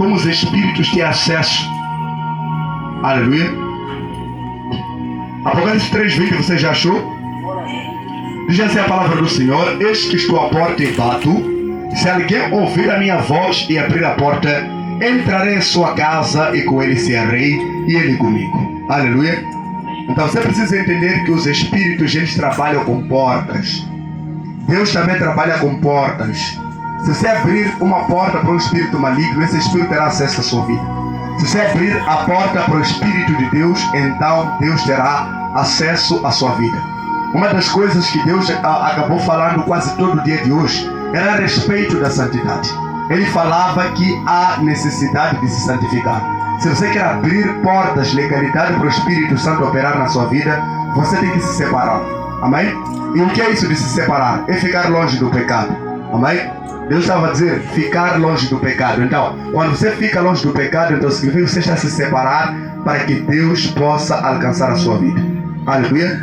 como os espíritos têm acesso. Aleluia. Apocalipse 3:20, você já achou? Diz assim a palavra do Senhor: eis que estou à porta e bato. Se alguém ouvir a minha voz e abrir a porta, entrarei em sua casa e com ele cearei e ele comigo. Aleluia. Então você precisa entender que os espíritos, eles trabalham com portas. Deus também trabalha com portas. Se você abrir uma porta para um espírito maligno, esse espírito terá acesso à sua vida. Se você abrir a porta para o Espírito de Deus, então Deus terá acesso à sua vida. Uma das coisas que Deus acabou falando quase todo dia de hoje era a respeito da santidade. Ele falava que há necessidade de se santificar. Se você quer abrir portas, legalidade para o Espírito Santo operar na sua vida, você tem que se separar. Amém? E o que é isso de se separar? É ficar longe do pecado. Amém? Deus estava a dizer, ficar longe do pecado. Então, quando você fica longe do pecado, então significa que você está a se separar para que Deus possa alcançar a sua vida. Aleluia?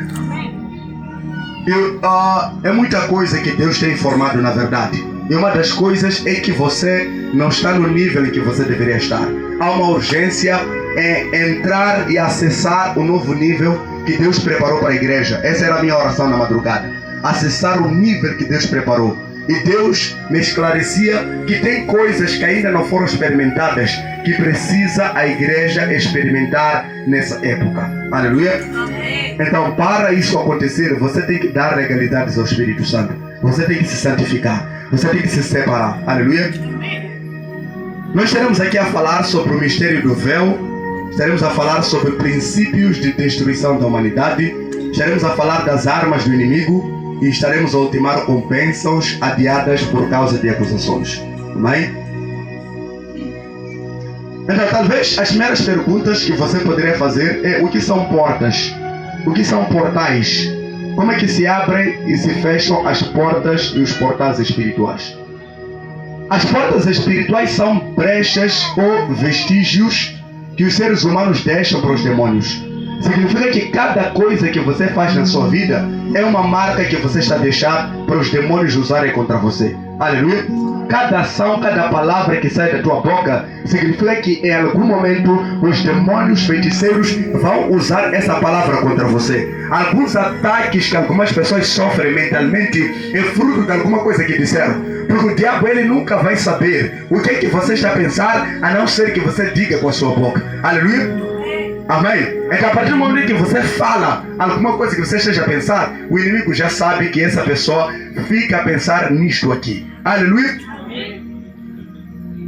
É muita coisa que Deus tem informado na verdade. E uma das coisas é que você não está no nível em que você deveria estar. Há uma urgência em entrar e acessar o novo nível que Deus preparou para a igreja. Essa era a minha oração na madrugada. Acessar o nível que Deus preparou. E Deus me esclarecia que tem coisas que ainda não foram experimentadas, que precisa a igreja experimentar nessa época. Aleluia? Amém. Então, para isso acontecer, você tem que dar legalidades ao Espírito Santo. Você tem que se santificar. Você tem que se separar. Aleluia? Nós estaremos aqui a falar sobre o mistério do véu. Estaremos a falar sobre princípios de destruição da humanidade. Estaremos a falar das armas do inimigo. E estaremos a ultimar com bênçãos adiadas por causa de acusações. Amém? Então, talvez as primeiras perguntas que você poderia fazer é: o que são portas? O que são portais? Como é que se abrem e se fecham as portas e os portais espirituais? As portas espirituais são brechas ou vestígios que os seres humanos deixam para os demônios. Significa que cada coisa que você faz na sua vida é uma marca que você está deixando para os demônios usarem contra você. Aleluia? Cada ação, cada palavra que sai da tua boca significa que em algum momento os demônios feiticeiros vão usar essa palavra contra você. Alguns ataques que algumas pessoas sofrem mentalmente é fruto de alguma coisa que disseram. Porque o diabo, ele nunca vai saber o que é que você está a pensar, a não ser que você diga com a sua boca. Aleluia? Amém? É que a partir do momento que você fala alguma coisa que você esteja a pensar, o inimigo já sabe que essa pessoa fica a pensar nisto aqui. Aleluia?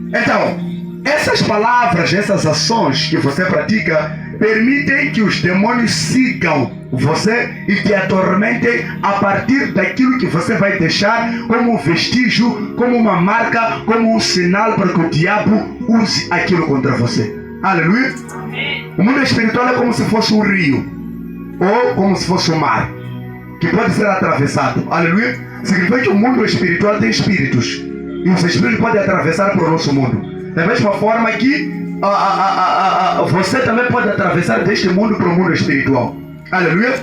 Então, essas palavras, essas ações que você pratica, permitem que os demônios sigam você e te atormentem a partir daquilo que você vai deixar como um vestígio, como uma marca, como um sinal para que o diabo use aquilo contra você. Aleluia? O mundo espiritual é como se fosse um rio ou como se fosse um mar que pode ser atravessado. Aleluia? Significa que o mundo espiritual tem espíritos e os espíritos podem atravessar para o nosso mundo. Da mesma forma que você também pode atravessar deste mundo para o mundo espiritual. Aleluia?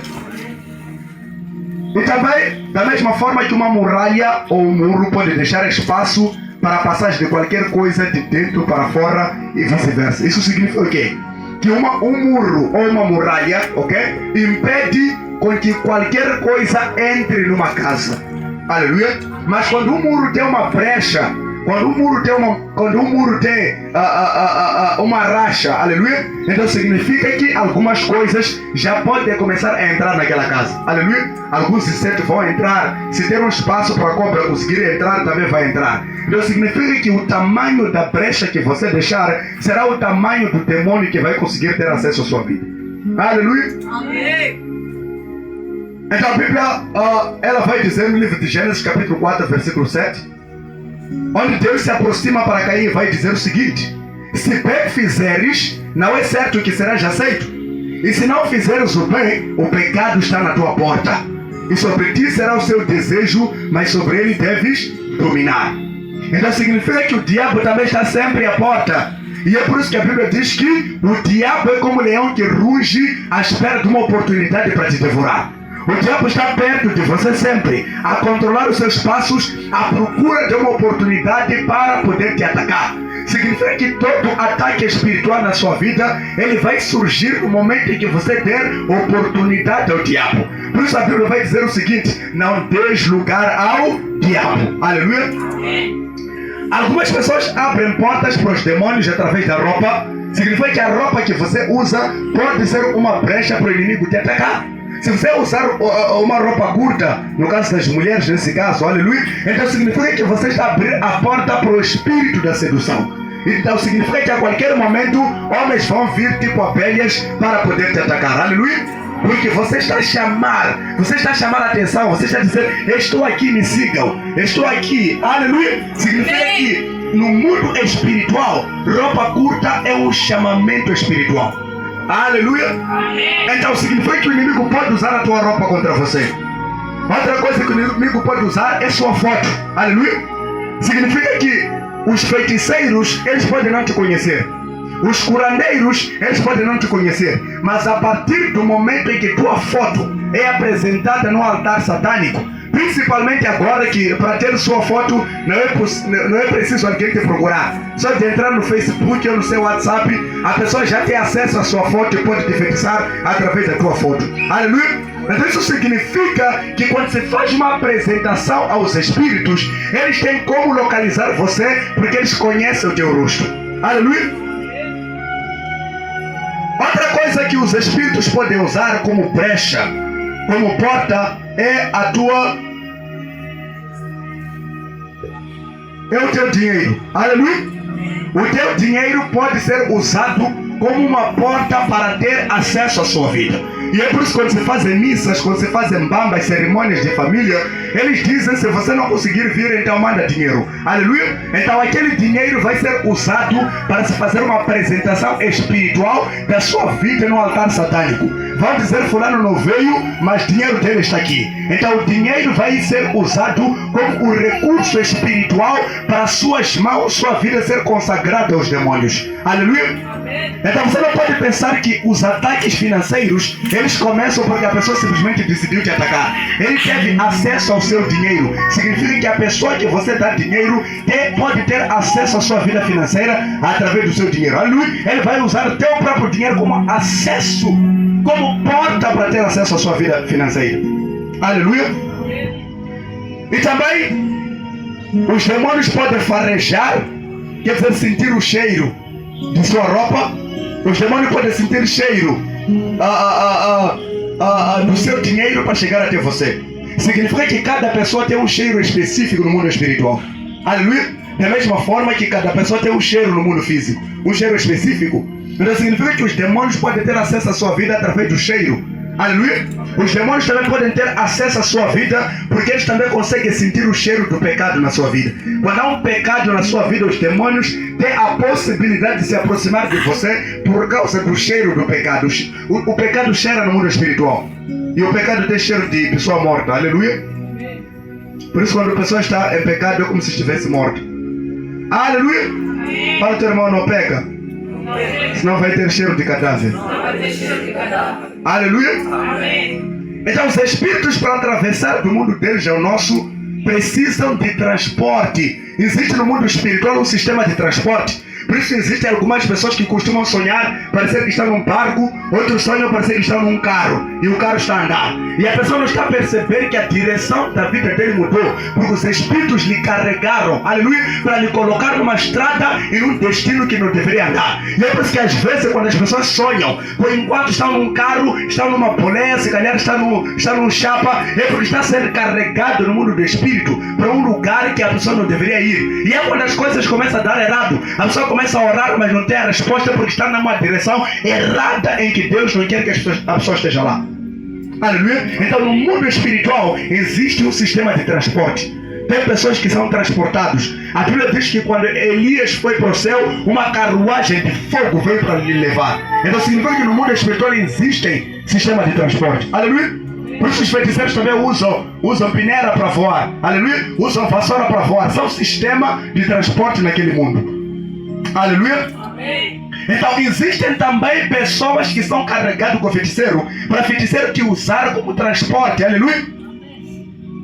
E também, da mesma forma que uma muralha ou um muro pode deixar espaço para a passagem de qualquer coisa de dentro para fora e vice-versa. Isso significa o quê? Que um muro ou uma muralha, ok? Impede com que qualquer coisa entre numa casa. Aleluia? Mas quando um muro tem uma brecha, quando um muro tem uma racha, aleluia? Então significa que algumas coisas já podem começar a entrar naquela casa. Aleluia? Alguns insetos vão entrar. Se der um espaço para a cobra conseguir entrar, também vai entrar. Então significa que o tamanho da brecha que você deixar será o tamanho do demônio que vai conseguir ter acesso à sua vida. Aleluia? Amém. Então a Bíblia, ela vai dizer no livro de Gênesis, capítulo 4, versículo 7, onde Deus se aproxima para Caim e vai dizer o seguinte: se bem fizeres, não é certo que serás aceito. E se não fizeres o bem, o pecado está na tua porta. E sobre ti será o seu desejo, mas sobre ele deves dominar. Então significa que o diabo também está sempre à porta. E é por isso que a Bíblia diz que o diabo é como um leão que ruge à espera de uma oportunidade para te devorar. O diabo está perto de você sempre, a controlar os seus passos, à procura de uma oportunidade para poder te atacar. Se significa que todo ataque espiritual na sua vida, ele vai surgir no momento em que você der oportunidade ao diabo. Por isso a Bíblia vai dizer o seguinte: não des lugar ao diabo. Aleluia. Algumas pessoas abrem portas para os demônios através da roupa. Significa que a roupa que você usa pode ser uma brecha para o inimigo te atacar. Se você usar uma roupa curta, no caso das mulheres nesse caso, aleluia, então significa que você está abrindo a porta para o espírito da sedução. Então significa que a qualquer momento homens vão vir tipo abelhas para poder te atacar, aleluia. Porque você está a chamar a atenção, você está dizendo: estou aqui, me sigam, estou aqui, aleluia. Significa que no mundo espiritual, roupa curta é um chamamento espiritual. Aleluia. Então significa que o inimigo pode usar a tua roupa contra você. Outra coisa que o inimigo pode usar é sua foto. Aleluia. Significa que os feiticeiros, eles podem não te conhecer. Os curandeiros, eles podem não te conhecer. Mas a partir do momento em que tua foto é apresentada no altar satânico, principalmente agora que para ter sua foto não é preciso alguém te procurar. Só de entrar no Facebook ou no seu WhatsApp, a pessoa já tem acesso à sua foto e pode te feitiçar através da tua foto. Aleluia. Então isso significa que quando se faz uma apresentação aos espíritos, eles têm como localizar você, porque eles conhecem o teu rosto. Aleluia. Outra coisa que os espíritos podem usar como brecha, como porta, é o teu dinheiro. Aleluia. O teu dinheiro pode ser usado como uma porta para ter acesso à sua vida. E é por isso que quando se fazem missas, quando se fazem bambas, cerimônias de família, eles dizem: se você não conseguir vir, então manda dinheiro. Aleluia. Então aquele dinheiro vai ser usado para se fazer uma apresentação espiritual da sua vida no altar satânico. Vão dizer: fulano não veio, mas dinheiro dele está aqui. Então o dinheiro vai ser usado como o recurso espiritual para suas mãos, sua vida ser consagrada aos demônios. Aleluia. Então você não pode pensar que os ataques financeiros, eles começam porque a pessoa simplesmente decidiu te atacar. Ele teve acesso ao seu dinheiro. Significa que a pessoa que você dá dinheiro pode ter acesso à sua vida financeira através do seu dinheiro. Aleluia. Ele vai usar o teu próprio dinheiro como acesso, como porta para ter acesso à sua vida financeira. Aleluia. E também os demônios podem farejar, quer dizer, sentir o cheiro de sua roupa. Os demônios podem sentir o cheiro do seu dinheiro para chegar até você. Significa que cada pessoa tem um cheiro específico no mundo espiritual. Aleluia. Da mesma forma que cada pessoa tem um cheiro no mundo físico, um cheiro específico. Então significa que os demônios podem ter acesso à sua vida através do cheiro. Aleluia. Os demônios também podem ter acesso à sua vida, porque eles também conseguem sentir o cheiro do pecado na sua vida. Quando há um pecado na sua vida, os demônios têm a possibilidade de se aproximar de você por causa do cheiro do pecado. O pecado cheira no mundo espiritual. E o pecado tem cheiro de pessoa morta. Aleluia. Por isso quando a pessoa está em pecado é como se estivesse morta. Aleluia. Fala ao teu irmão: não peca, senão vai ter cheiro de cadáver. Aleluia. Então os espíritos, para atravessar do mundo deles ao nosso, precisam de transporte. Existe no mundo espiritual um sistema de transporte. Por isso existem algumas pessoas que costumam sonhar parecer que estão num barco, outros sonham parecer que estão num carro, e o carro está a andar. E a pessoa não está a perceber que a direção da vida dele mudou, porque os espíritos lhe carregaram, aleluia, para lhe colocar numa estrada e num destino que não deveria andar. E é por isso que às vezes quando as pessoas sonham, por enquanto estão num carro, estão numa polé, se calhar estão num chapa, é porque está sendo carregado no mundo do espírito para um lugar que a pessoa não deveria ir. E é quando as coisas começam a dar errado, a pessoa começa a orar, mas não tem a resposta porque está numa direção errada em que Deus não quer que a pessoa esteja lá. Aleluia. Então no mundo espiritual existe um sistema de transporte. Tem pessoas que são transportados. A Bíblia diz que quando Elias foi para o céu, uma carruagem de fogo veio para lhe levar. Então significa que no mundo espiritual existem sistemas de transporte. Aleluia. Por isso os feiticeiros também usam peneira para voar. Aleluia. Usam vassoura para voar. São um sistema de transporte naquele mundo. Aleluia. Então existem também pessoas que são carregadas com feiticeiro, para feiticeiro te usar como transporte. Aleluia.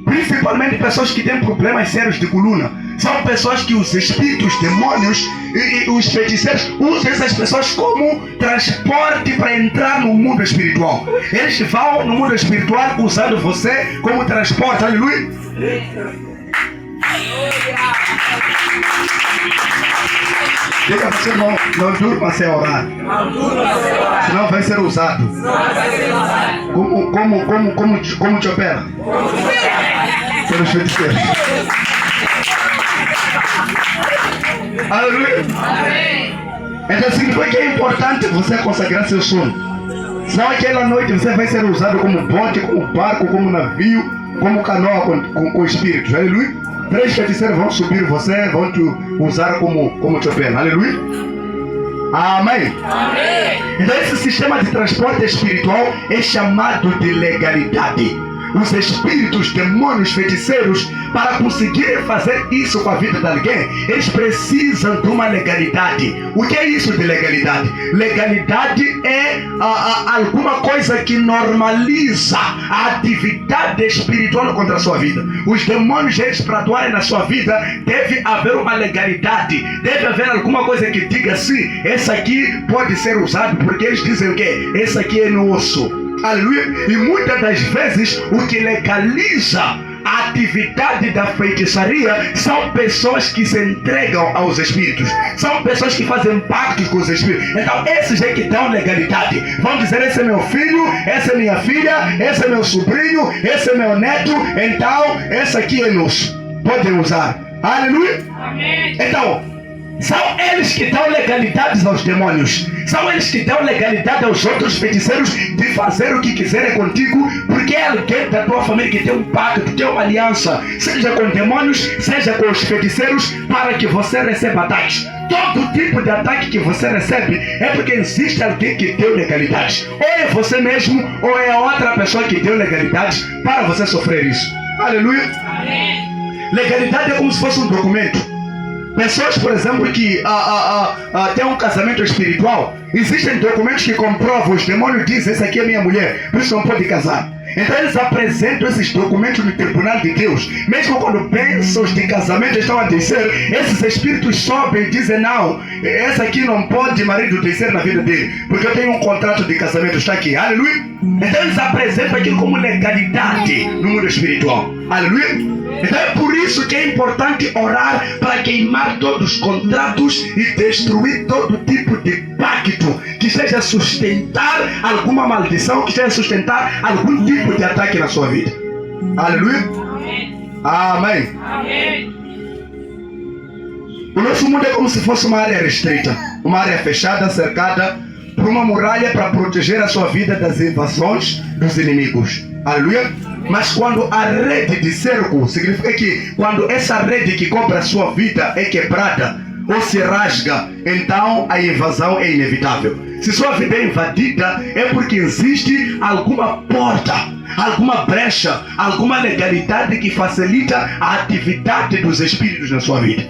Principalmente pessoas que têm problemas sérios de coluna. São pessoas que os espíritos demônios e os feiticeiros usam essas pessoas como transporte para entrar no mundo espiritual. Eles vão no mundo espiritual usando você como transporte. Aleluia. Diga para você, não durma sem orar. Senão vai ser usado. Como te opera? Pelos feiticeiros. Aleluia. Então significa que é importante você consagrar seu sono. Senão aquela noite você vai ser usado como bote, como barco, como navio, como canoa com espíritos. Aleluia. 3 feiticeiros vão subir você, vão te usar como chopper. Aleluia. Amém. Amém. Então esse sistema de transporte espiritual é chamado de legalidade. Os espíritos, demônios, feiticeiros, para conseguirem fazer isso com a vida de alguém, eles precisam de uma legalidade. O que é isso de legalidade? Legalidade é alguma coisa que normaliza a atividade espiritual contra a sua vida. Os demônios, eles para atuarem na sua vida, deve haver uma legalidade. Deve haver alguma coisa que diga assim, esse aqui pode ser usado, porque eles dizem o quê? Esse aqui é nosso. Aleluia. E muitas das vezes o que legaliza a atividade da feitiçaria são pessoas que se entregam aos espíritos, são pessoas que fazem pactos com os espíritos. Então esses é que dão legalidade. Vão dizer, esse é meu filho, essa é minha filha, esse é meu sobrinho, esse é meu neto, então esse aqui é nosso, podem usar. Aleluia. Amém. Então são eles que dão legalidades aos demônios. São eles que dão legalidade aos outros feiticeiros de fazer o que quiserem contigo, porque é alguém da tua família que tem um pacto, que tem uma aliança, seja com demônios, seja com os feiticeiros, para que você receba ataques. Todo tipo de ataque que você recebe é porque existe alguém que deu legalidade. Ou é você mesmo, ou é outra pessoa que deu legalidade para você sofrer isso. Aleluia. Amém. Legalidade é como se fosse um documento. Pessoas, por exemplo, que têm um casamento espiritual, existem documentos que comprovam, os demônios dizem, essa aqui é minha mulher, por isso não pode casar. Então eles apresentam esses documentos no tribunal de Deus. Mesmo quando bênçãos de casamento estão a descer, esses espíritos sobem e dizem, não, essa aqui não pode marido descer na vida dele, porque eu tenho um contrato de casamento, está aqui. Aleluia. Então eles apresentam aquilo como legalidade no mundo espiritual. Aleluia. Então é por isso que é importante orar para queimar todos os contratos e destruir todo tipo de pacto que seja sustentar alguma maldição, que seja sustentar algum tipo de ataque na sua vida. Aleluia. Amém. Amém. O nosso mundo é como se fosse uma área restrita, uma área fechada, cercada por uma muralha para proteger a sua vida das invasões dos inimigos. Aleluia. Mas quando a rede de cerco, significa que quando essa rede que cobre a sua vida é quebrada ou se rasga, então a invasão é inevitável. Se sua vida é invadida, é porque existe alguma porta, alguma brecha, alguma legalidade que facilita a atividade dos espíritos na sua vida.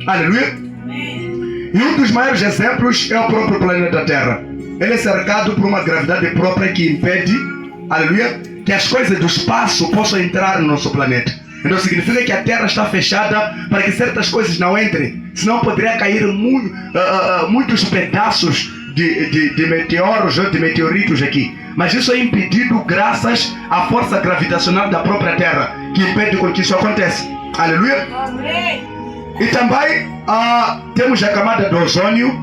Aleluia. E um dos maiores exemplos é o próprio planeta Terra. Ele é cercado por uma gravidade própria que impede, aleluia, que as coisas do espaço possam entrar no nosso planeta. Então significa que a Terra está fechada para que certas coisas não entrem. Senão poderia cair muitos pedaços de meteoros ou de meteoritos aqui. Mas isso é impedido graças à força gravitacional da própria Terra, que impede com que isso aconteça. Aleluia. E também temos a camada do ozônio,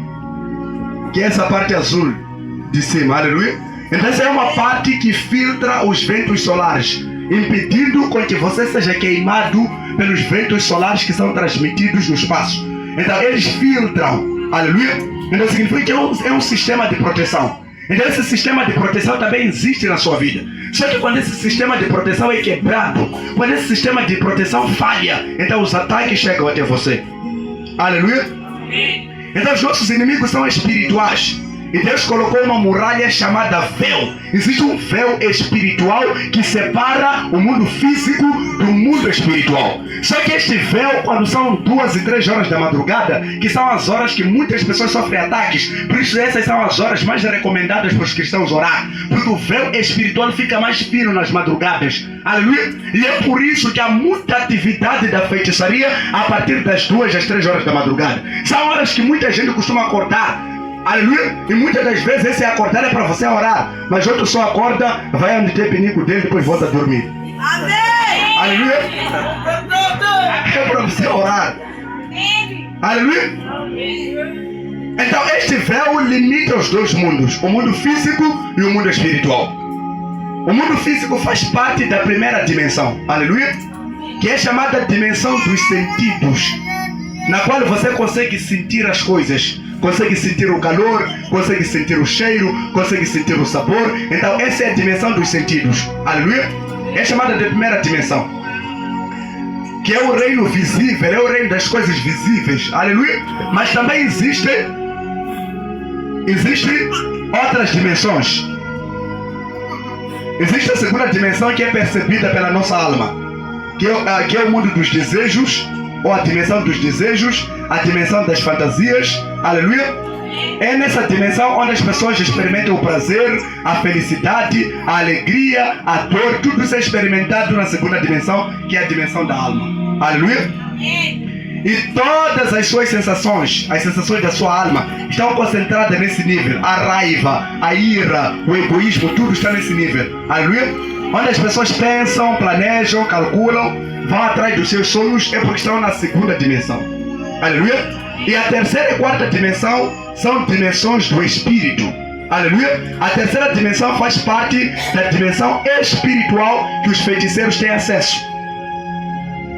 que é essa parte azul de cima. Aleluia. Então essa é uma parte que filtra os ventos solares, impedindo com que você seja queimado pelos ventos solares que são transmitidos no espaço. Então eles filtram. Aleluia. Então significa que é um sistema de proteção. Então esse sistema de proteção também existe na sua vida. Só que quando esse sistema de proteção é quebrado, quando esse sistema de proteção falha, então os ataques chegam até você. Aleluia. Então os nossos inimigos são espirituais. E Deus colocou uma muralha chamada véu. Existe um véu espiritual que separa o mundo físico do mundo espiritual. Só que este véu, quando são 2 e 3 horas da madrugada, que são as horas que muitas pessoas sofrem ataques, por isso essas são as horas mais recomendadas para os cristãos orar, porque o véu espiritual fica mais fino nas madrugadas. Aleluia! E é por isso que há muita atividade da feitiçaria a partir das 2 às 3 horas da madrugada. São horas que muita gente costuma acordar. Aleluia! E muitas das vezes esse acordar é para você orar, mas outro só acorda, vai onde tem pinico dele e depois volta a dormir. Amém! Aleluia! É para você orar. Aleluia! Então este véu limita os dois mundos, o mundo físico e o mundo espiritual. O mundo físico faz parte da primeira dimensão, aleluia, que é chamada dimensão dos sentidos, na qual você consegue sentir as coisas, consegue sentir o calor, consegue sentir o cheiro, consegue sentir o sabor. Então essa é a dimensão dos sentidos, aleluia, é chamada de primeira dimensão, que é o reino visível, é o reino das coisas visíveis, aleluia. Mas também existem outras dimensões. Existe a segunda dimensão, que é percebida pela nossa alma, que é o mundo dos desejos, ou a dimensão dos desejos, a dimensão das fantasias, aleluia. É nessa dimensão onde as pessoas experimentam o prazer, a felicidade, a alegria, a dor. Tudo isso é experimentado na segunda dimensão, que é a dimensão da alma, aleluia. E todas as suas sensações, as sensações da sua alma, estão concentradas nesse nível. A raiva, a ira, o egoísmo, tudo está nesse nível, aleluia. Onde as pessoas pensam, planejam, calculam, vão atrás dos seus sonhos, é porque estão na segunda dimensão, aleluia. E a terceira e quarta dimensão são dimensões do espírito, aleluia. A terceira dimensão faz parte da dimensão espiritual que os feiticeiros têm acesso.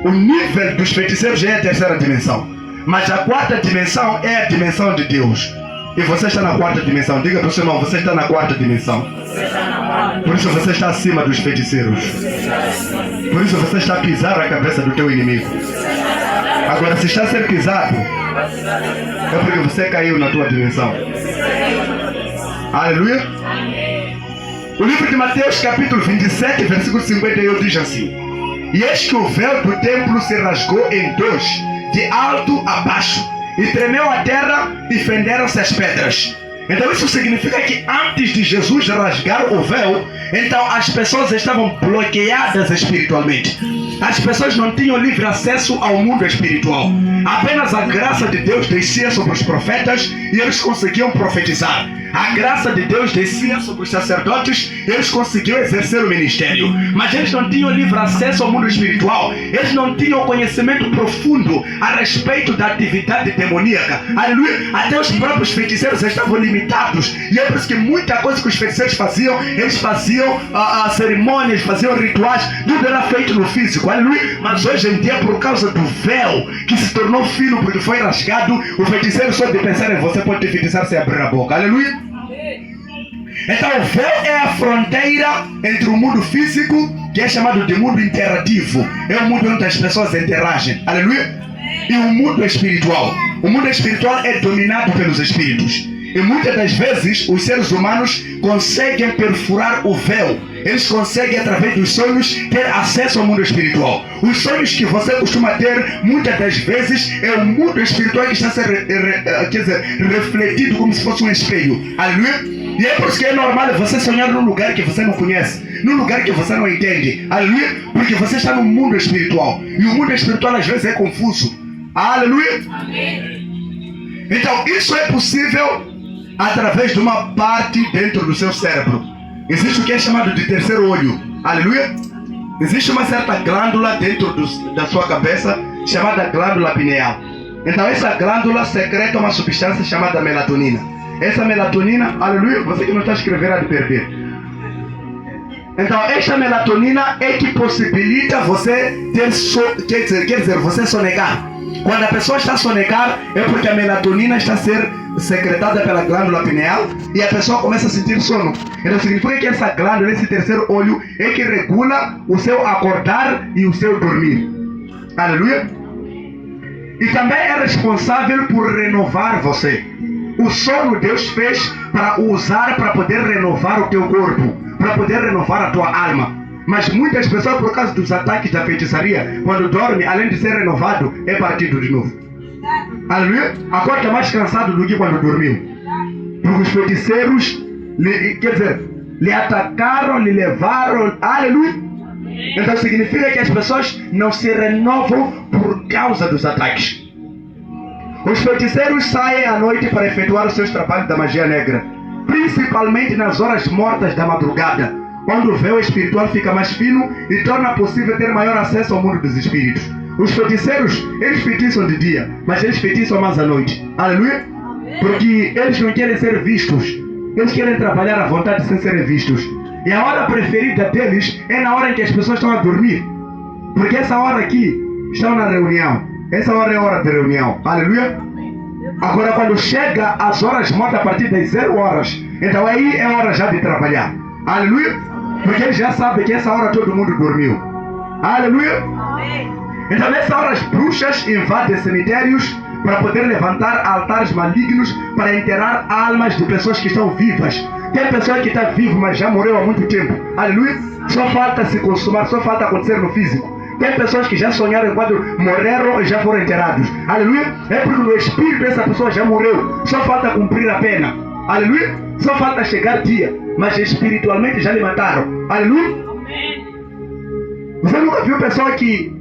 O nível dos feiticeiros já é a terceira dimensão, mas a quarta dimensão é a dimensão de Deus. E você está na quarta dimensão. Diga para o seu irmão, você está na quarta dimensão. Por isso você está acima dos feiticeiros. Por isso você está a pisar a cabeça do teu inimigo. Agora, se está a ser pisado, é porque você caiu na tua dimensão. Aleluia. O livro de Mateus, capítulo 27, versículo 51, diz assim: e eis que o véu do templo se rasgou em dois, de alto a baixo, e tremeu a terra e fenderam-se as pedras. Então isso significa que antes de Jesus rasgar o véu, então as pessoas estavam bloqueadas espiritualmente. As pessoas não tinham livre acesso ao mundo espiritual. Apenas a graça de Deus descia sobre os profetas e eles conseguiam profetizar. A graça de Deus descia sobre os sacerdotes e eles conseguiam exercer o ministério. Mas eles não tinham livre acesso ao mundo espiritual. Eles não tinham conhecimento profundo a respeito da atividade demoníaca. Aleluia! Até os próprios feiticeiros estavam limitados. E é por isso que muita coisa que os feiticeiros faziam, eles faziam cerimônias, faziam rituais, tudo era feito no físico. Aleluia! Mas hoje em dia, por causa do véu que se tornou fino porque foi rasgado, o feiticeiro só de pensar em você pode te feitiçar sem abrir a boca. Aleluia! Então o véu é a fronteira entre o mundo físico, que é chamado de mundo interativo, é o mundo onde as pessoas interagem, aleluia, e o mundo espiritual. O mundo espiritual é dominado pelos espíritos. E muitas das vezes os seres humanos conseguem perfurar o véu. Eles conseguem, através dos sonhos, ter acesso ao mundo espiritual. Os sonhos que você costuma ter, muitas das vezes, é o mundo espiritual que está a ser refletido como se fosse um espelho. Aleluia? E é por isso que é normal você sonhar num lugar que você não conhece, num lugar que você não entende. Aleluia? Porque você está no mundo espiritual. E o mundo espiritual às vezes é confuso. Aleluia? Amém. Então isso é possível através de uma parte dentro do seu cérebro. Existe o que é chamado de terceiro olho. Aleluia? Existe uma certa glândula dentro da sua cabeça chamada glândula pineal. Então essa glândula secreta uma substância chamada melatonina. Essa melatonina, aleluia, você que não está escrevendo há de perder. Então esta melatonina é que possibilita você ter quer dizer, você sonegar. Quando a pessoa está a sonegar, é porque a melatonina está a ser secretada pela glândula pineal e a pessoa começa a sentir sono. Então significa que essa glândula, esse terceiro olho, é que regula o seu acordar e o seu dormir. Aleluia? E também é responsável por renovar você. O sono Deus fez para usar, para poder renovar o teu corpo, para poder renovar a tua alma. Mas muitas pessoas, por causa dos ataques da feitiçaria, quando dorme, além de ser renovado, é partido de novo. Aleluia? Acorda mais cansado do que quando dormiu. Porque os feiticeiros, lhe atacaram, lhe levaram. Aleluia? Então significa que as pessoas não se renovam por causa dos ataques. Os feiticeiros saem à noite para efetuar os seus trabalhos da magia negra, principalmente nas horas mortas da madrugada, onde o véu espiritual fica mais fino e torna possível ter maior acesso ao mundo dos espíritos. Os feiticeiros, eles feitiçam de dia, mas eles feitiçam mais à noite. Aleluia? Porque eles não querem ser vistos. Eles querem trabalhar à vontade sem serem vistos. E a hora preferida deles é na hora em que as pessoas estão a dormir. Porque essa hora aqui estão na reunião. Essa hora é hora de reunião. Aleluia? Agora quando chega as horas mortas a partir das 0 horas, então aí é hora já de trabalhar. Aleluia? Porque eles já sabem que essa hora todo mundo dormiu. Aleluia? Então nessa hora as bruxas invadem cemitérios para poder levantar altares malignos para enterrar almas de pessoas que estão vivas. Tem pessoa que está viva, mas já morreu há muito tempo. Aleluia? Só falta se consumar, só falta acontecer no físico. Tem pessoas que já sonharam quando morreram e já foram enterrados. Aleluia? É porque no espírito essa pessoa já morreu. Só falta cumprir a pena. Aleluia? Só falta chegar dia. Mas espiritualmente já lhe mataram. Aleluia? Você nunca viu pessoa que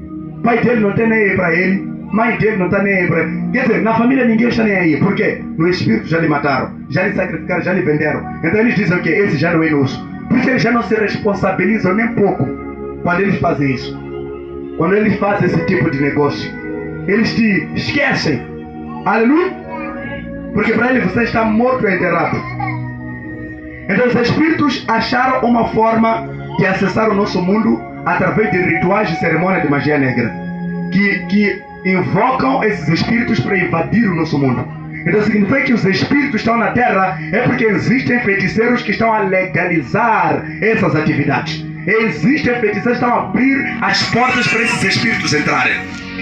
pai dele não tem nem aí para ele, mãe dele não está nem aí para ele. Quer dizer, na família ninguém está nem aí. Por quê? No espírito já lhe mataram, já lhe sacrificaram, já lhe venderam. Então eles dizem que esse já não é nosso. Por isso eles já não se responsabilizam nem pouco quando eles fazem isso. Quando eles fazem esse tipo de negócio, eles te esquecem. Aleluia? Porque para eles você está morto e enterrado. Então os espíritos acharam uma forma de acessar o nosso mundo através de rituais de cerimônia de magia negra, que invocam esses espíritos para invadir o nosso mundo. Então significa que os espíritos estão na terra é porque existem feiticeiros que estão a legalizar essas atividades. Existem feiticeiros que estão a abrir as portas para esses espíritos entrarem.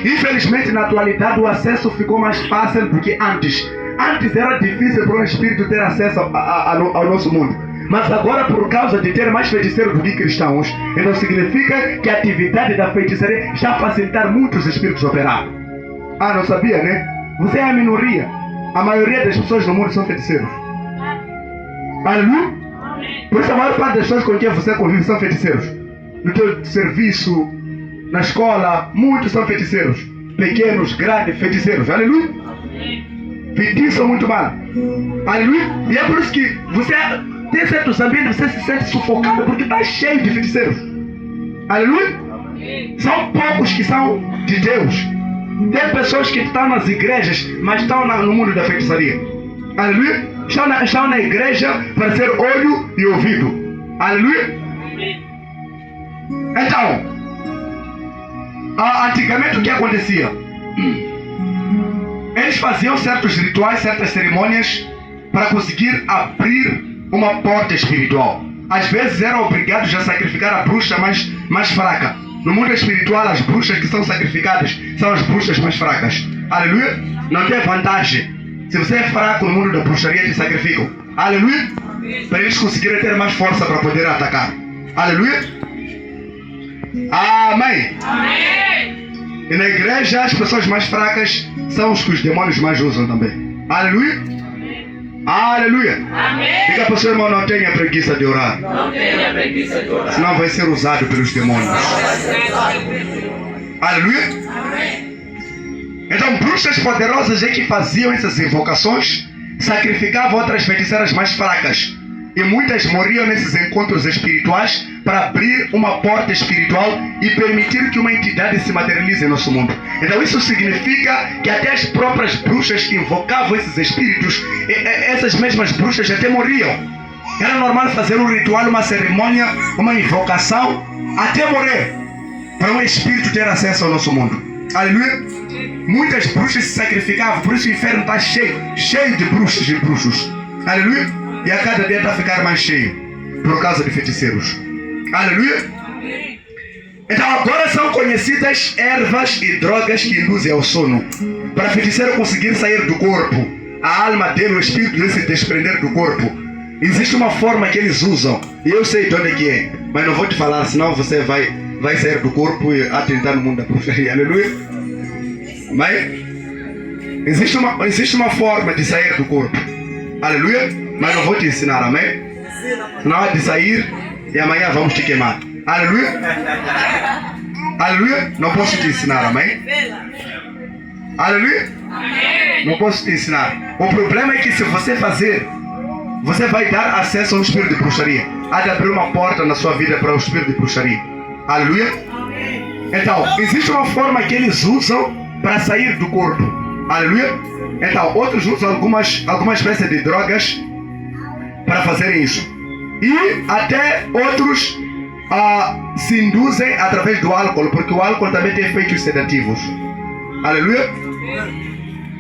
Infelizmente na atualidade o acesso ficou mais fácil do que antes. Antes era difícil para um espírito ter acesso ao nosso mundo. Mas agora, por causa de ter mais feiticeiros do que cristãos, então significa que a atividade da feitiçaria está a facilitar muitos espíritos operar. Ah, não sabia, né? Você é a minoria. A maioria das pessoas no mundo são feiticeiros. Aleluia? Por isso a maior parte das pessoas com quem você convive são feiticeiros. No teu serviço, na escola, muitos são feiticeiros. Pequenos, grandes, feiticeiros. Aleluia? Feitiçam muito mal. Aleluia? E é por isso que você tem certos ambientes, você se sente sufocado porque está cheio de feiticeiros. Aleluia? São poucos que são de Deus. Tem pessoas que estão nas igrejas, mas estão no mundo da feitiçaria. Aleluia? Estão na igreja para ser olho e ouvido. Aleluia? Então, antigamente o que acontecia? Eles faziam certos rituais, certas cerimônias para conseguir abrir uma porta espiritual. Às vezes eram obrigados a sacrificar a bruxa mais fraca. No mundo espiritual, as bruxas que são sacrificadas são as bruxas mais fracas. Aleluia? Não tem vantagem. Se você é fraco no mundo da bruxaria, te sacrificam. Aleluia? Para eles conseguirem ter mais força para poder atacar. Aleluia? Amém? Amém! E na igreja, as pessoas mais fracas são os que os demônios mais usam também. Aleluia? Aleluia! Amém! Diga para o seu irmão, não tenha preguiça de orar. Não tenha preguiça de orar. Senão vai ser usado pelos demônios. Aleluia! Amém! Então, bruxas poderosas é que faziam essas invocações, sacrificavam outras feiticeiras mais fracas. E muitas morriam nesses encontros espirituais para abrir uma porta espiritual e permitir que uma entidade se materialize em nosso mundo. Então isso significa que até as próprias bruxas que invocavam esses espíritos, essas mesmas bruxas até morriam. Era normal fazer um ritual, uma cerimônia, uma invocação, até morrer, para um espírito ter acesso ao nosso mundo. Aleluia? Muitas bruxas se sacrificavam, por isso o inferno está cheio de bruxas e bruxos. Aleluia? E a cada dia está a ficar mais cheio, por causa de feiticeiros. Aleluia? Então agora são conhecidas ervas e drogas que induzem ao sono, para feiticeiro conseguir sair do corpo. a alma dele, o espírito dele se desprender do corpo. Existe uma forma que eles usam, e eu sei de onde é que é, mas não vou te falar, senão você vai sair do corpo e atentar no mundo da bruxaria. Aleluia? Mas existe uma forma de sair do corpo. Aleluia? Mas não vou te ensinar, amém? Senão é de sair e amanhã vamos te queimar. Aleluia? Aleluia? Não posso te ensinar, amém? Aleluia? Não posso te ensinar. O problema é que se você fazer, você vai dar acesso ao espírito de bruxaria. Há de abrir uma porta na sua vida para o espírito de bruxaria. Aleluia? Então, existe uma forma que eles usam para sair do corpo. Aleluia? Então, outros usam algumas espécies de drogas para fazerem isso. E até outros se induzem através do álcool, porque o álcool também tem efeitos sedativos. Aleluia?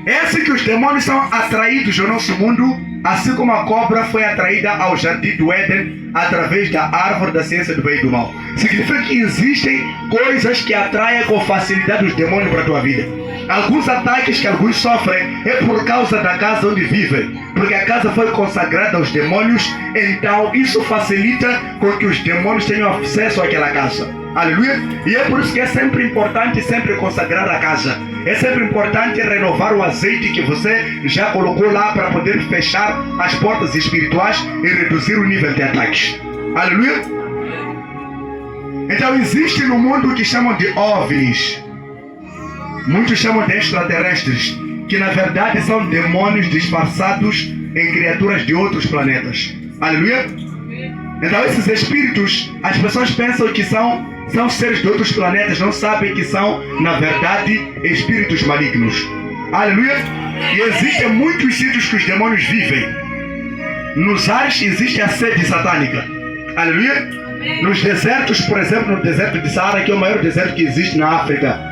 É assim que os demônios são atraídos ao nosso mundo, assim como a cobra foi atraída ao jardim do Éden através da árvore da ciência do bem e do mal. Significa que existem coisas que atraem com facilidade os demônios para a tua vida. Alguns ataques que alguns sofrem é por causa da casa onde vivem, porque a casa foi consagrada aos demônios, então isso facilita com que os demônios tenham acesso àquela casa. Aleluia? E é por isso que é sempre importante sempre consagrar a casa. É sempre importante renovar o azeite que você já colocou lá para poder fechar as portas espirituais e reduzir o nível de ataques. Aleluia? Então existe no mundo o que chamam de OVNIs. Muitos chamam de extraterrestres, que na verdade são demônios disfarçados em criaturas de outros planetas. Aleluia? Então esses espíritos, as pessoas pensam que são seres de outros planetas, não sabem que são, na verdade, espíritos malignos. Aleluia? E existem muitos sítios que os demônios vivem. Nos ares existe a sede satânica. Aleluia? Nos desertos, por exemplo, no deserto de Saara, que é o maior deserto que existe na África.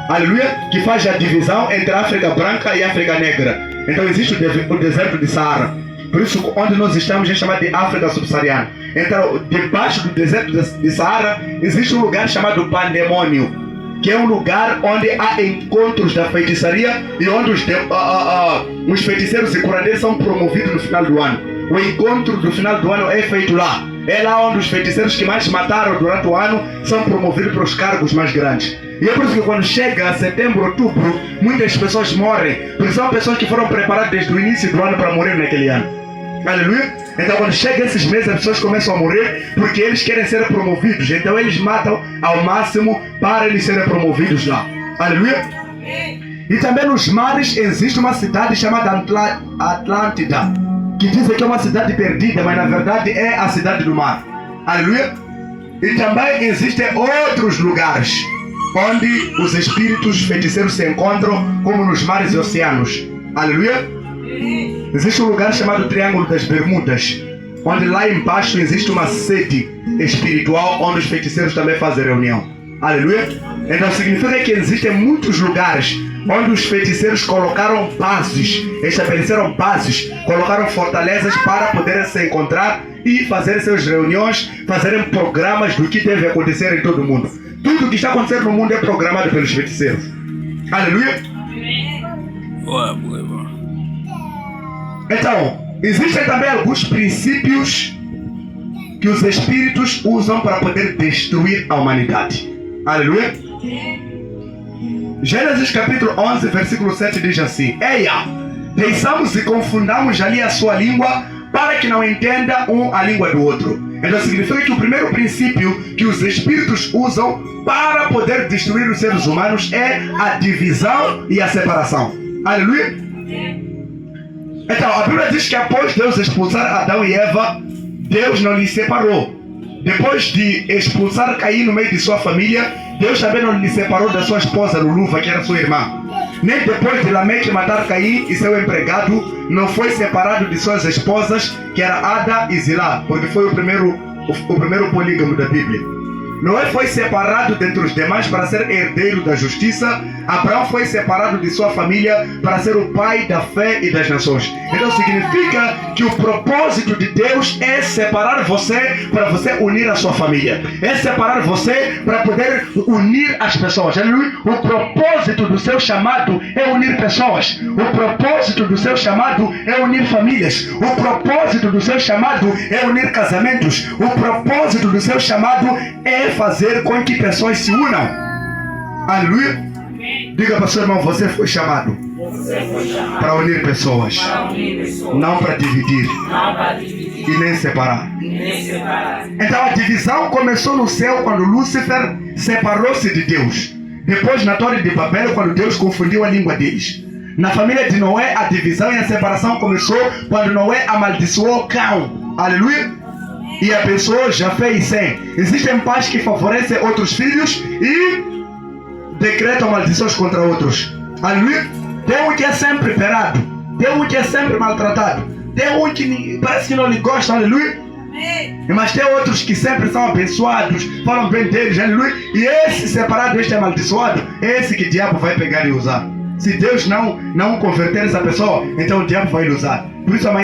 Aleluia? Que faz a divisão entre a África branca e a África negra. Então existe o deserto de Saara. Por isso, onde nós estamos é chamado de África subsaariana. Então, debaixo do deserto de Saara, existe um lugar chamado Pandemônio, que é um lugar onde há encontros da feitiçaria e onde os feiticeiros e curandeiros são promovidos no final do ano. O encontro do final do ano é feito lá. É lá onde os feiticeiros que mais mataram durante o ano são promovidos para os cargos mais grandes. E é por isso que quando chega setembro, outubro, muitas pessoas morrem, porque são pessoas que foram preparadas desde o início do ano para morrer naquele ano. Aleluia? Então quando chega esses meses as pessoas começam a morrer porque eles querem ser promovidos. Então eles matam ao máximo para eles serem promovidos lá. Aleluia? E também nos mares existe uma cidade chamada Atlântida, que dizem que é uma cidade perdida, mas na verdade é a cidade do mar. Aleluia? E também existem outros lugares onde os espíritos feiticeiros se encontram, como nos mares e oceanos. Aleluia? Existe um lugar chamado Triângulo das Bermudas, onde lá embaixo existe uma sede espiritual onde os feiticeiros também fazem reunião. Aleluia? Então significa que existem muitos lugares onde os feiticeiros colocaram bases, estabeleceram bases, colocaram fortalezas para poderem se encontrar e fazerem suas reuniões, fazerem programas do que deve acontecer em todo o mundo. Tudo que está acontecendo no mundo é programado pelos feiticeiros. Aleluia? Então, existem também alguns princípios que os espíritos usam para poder destruir a humanidade. Aleluia? Gênesis capítulo 11, versículo 7 diz assim: Eia, pensamos e confundamos ali a sua língua para que não entenda um a língua do outro. Então significa que o primeiro princípio que os espíritos usam para poder destruir os seres humanos é a divisão e a separação. Aleluia? Então a Bíblia diz que após Deus expulsar Adão e Eva, Deus não lhes separou. Depois de expulsar Caim no meio de sua família, Deus também não lhe separou da sua esposa Luluva, que era sua irmã. Nem depois de Lameque matar Caim e seu empregado, não foi separado de suas esposas, que era Ada e Zilá, porque foi o primeiro polígamo da Bíblia. Noé foi separado dentre os demais para ser herdeiro da justiça. Abraão foi separado de sua família para ser o pai da fé e das nações. Então significa que o propósito de Deus é separar você para você unir a sua família. É separar você para poder unir as pessoas. Aleluia. O propósito do seu chamado é unir pessoas. O propósito do seu chamado é unir famílias. O propósito do seu chamado é unir casamentos. O propósito do seu chamado é fazer com que pessoas se unam. Aleluia. Diga para o seu irmão, você foi chamado para unir pessoas, não para dividir e nem separar. Então a divisão começou no céu quando Lúcifer separou-se de Deus. Depois na Torre de Babel, quando Deus confundiu a língua deles. Na família de Noé, a divisão e a separação começou quando Noé amaldiçoou Cão. Aleluia. E abençoou Jafé e Sem. Existem pais que favorecem outros filhos e decretam maldições contra outros. Aleluia. Tem um que é sempre perado. Tem um que é sempre maltratado. Tem um que parece que não lhe gosta. Aleluia. Mas tem outros que sempre são abençoados, falam bem deles. Aleluia. E esse separado, este é amaldiçoado, é esse que o diabo vai pegar e usar. Se Deus não converter essa pessoa, então o diabo vai lhe usar. Por isso amanhã